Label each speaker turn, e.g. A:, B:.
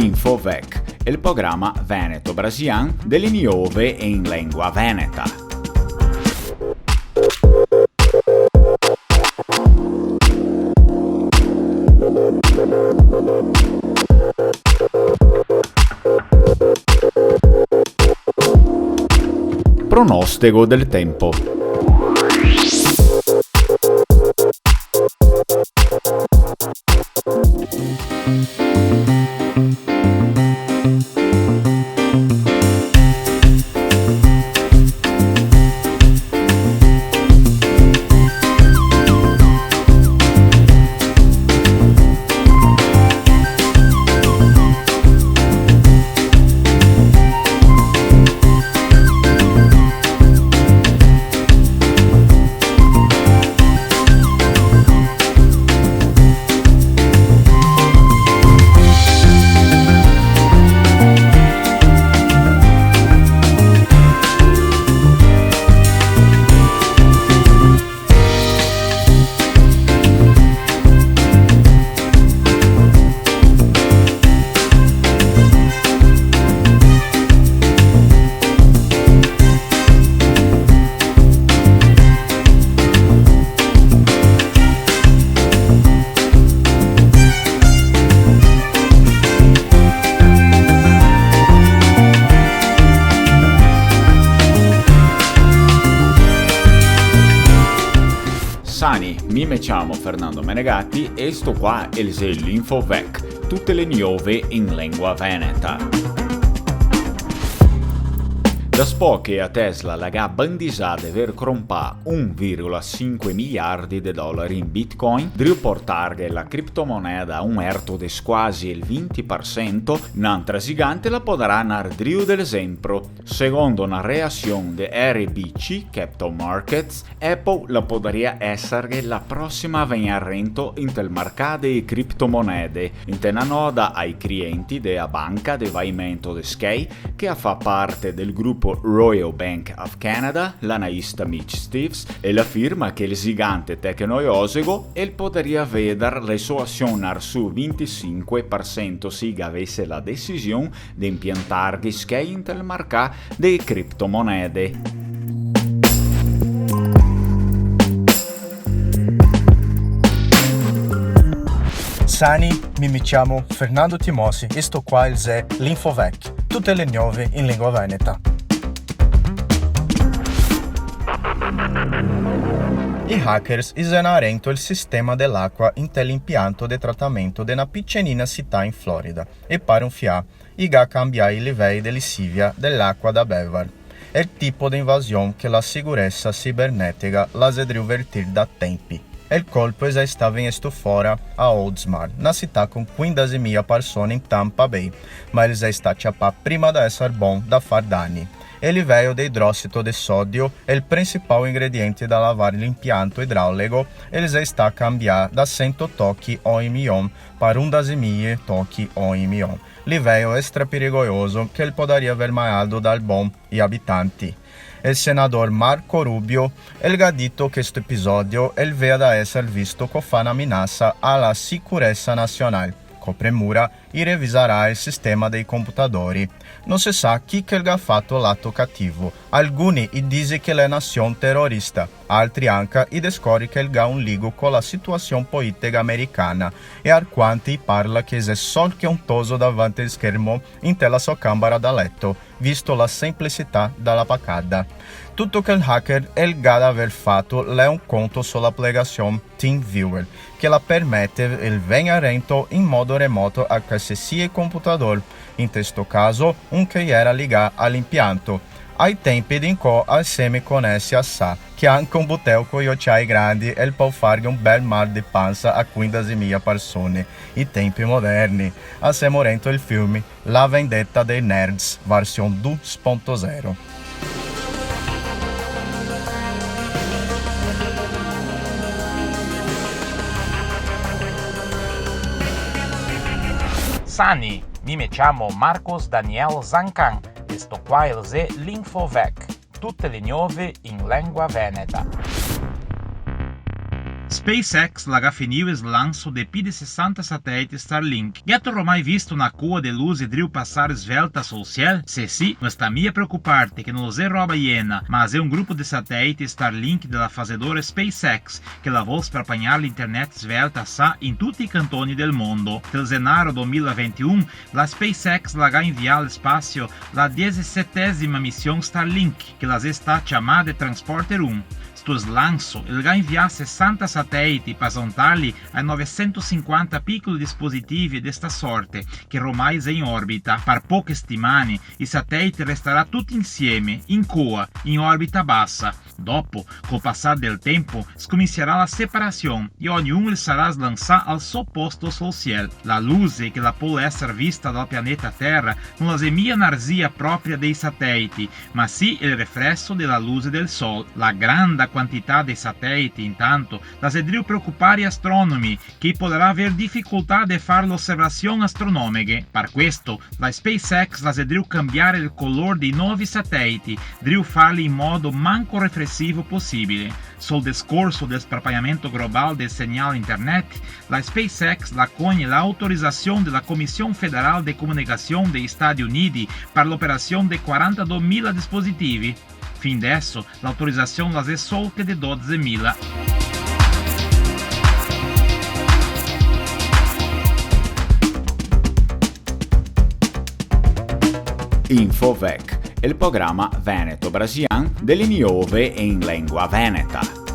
A: Infovec, il programma veneto-brasiliano delle nuove in lingua veneta. Pronostico del tempo. Sani, mi chiamo Fernando Menegatti e sto qua è l'Infovec, tutte le nuove in lingua veneta. Da spoche a Tesla la bandisata per crompare 1,5 miliardi di dollari in Bitcoin, Drew portare la criptomoneta a un erto di quasi il 20%, un'altra gigante la potrà nar Drew dell'esempio. Secondo una reazione di RBC Capital Markets, Apple la potrebbe essere la prossima a venire in tel mercato di criptomonete, in una nota ai clienti della banca di pagamento di Sky, che fa parte del gruppo Royal Bank of Canada, l'analista Mitch Steves, e la firma che il gigante tecnologico e potrebbe vedere le sue azioni su 25% se avesse la decisione di impiantare Sky in tel mercato delle criptomonete.
B: Sani, mi chiamo Fernando Timosi e sto qua l'Infovec, tutte le nuove in lingua veneta. I hackers isonarono il sistema dell'acqua in l'impianto di trattamento di una piccolina città in Florida e pare un FIA a cambiare i livelli di lessivia dell'acqua da bever. È il tipo di invasione che la sicurezza cibernetica la vertir da tempi. E il colpo è stato in fuori a Oldsmar, una città con 15.000 persone in Tampa Bay, ma il è stato prima da essere buon da far danni. E il livello di idrossido di sodio è il principale ingrediente da lavare l'impianto idraulico e il sta cambiato da 100 tocchi ogni milione per 11.000 tocchi ogni milione. Livello extra pericoloso che il potrebbe aver maiato dal buon gli abitanti. Il senatore Marco Rubio ha detto che questo episodio è il vero da essere visto come una minaccia alla sicurezza nazionale. Premura e reviserà il sistema dei computatori. Non si sa chi che ha fatto l'atto cattivo. Alcuni dicono che è nazione terrorista, altri anche descoprono che ha un ligo con la situazione politica americana e alquanti parla che è solo che un toso davanti al schermo in la sua camera da letto, visto la semplicità della paccata. Tutto che il hacker è il aver fatto è un conto sull'applicazione TeamViewer, che la permette il venimento in modo remoto a qualsiasi computador, in questo caso un che era legato all'impianto. Ai tempi di cui al semi-connessi a sa che anche un boteo con gli occhiali grandi e può fare un bel mal di panza a 15.000 persone. I tempi moderni. A se morendo il film La vendetta dei nerds, versione 2.0.
C: Sani, mi chiamo Marcos Daniel Zancan e sto qua è l'Infovec, tutte le nuove in lingua veneta.
D: SpaceX laga finiu il lancio de più di 60 satelliti Starlink. Gato ormai visto una cua de luz e driu passar svelta sul cielo? Se sì, non sta mia preoccuparte che non è roba iena, ma è un gruppo di satelliti Starlink della fazedora SpaceX che lavora per appagnare l'internet svelta sa in tutti i cantoni del mondo. Nel gennaio 2021, la SpaceX laga inviato al spazio la 17ª missione Starlink, che la sta chiamata Transporter 1. Sto slancio, il ga inviato 60 satelliti per sondarli ai 950 piccoli dispositivi di questa sorte, che ormai è in orbita. Per poche settimane, i satelliti resteranno tutti insieme, in coa, in orbita bassa. Dopo, col passare del tempo, scomincerà la separazione e ognuno sarà slançato al suo posto sul cielo. La luce che la può essere vista dal pianeta Terra non è mia energia propria dei satelliti, ma sì il riflesso della luce del Sol. La grande quantità di satelliti, intanto, la sedriu preoccupare astronomi, che potrà aver difficoltà di fare l'osservazione astronomiche. Per questo, la SpaceX la sedriu cambiare il colore dei nuovi satelliti, driu farli in modo manco riflessivo possibile. Sul discorso del sparpagliamento globale del segnale internet, la SpaceX la coglie l'autorizzazione della Commissione Federale de Comunicazione degli Stati Uniti per l'operazione di 42.000 dispositivi. Fin adesso l'autorizzazione la è solo che di 12.000.
A: Infovec, il programma veneto-brasiliano delle nuove in lingua veneta.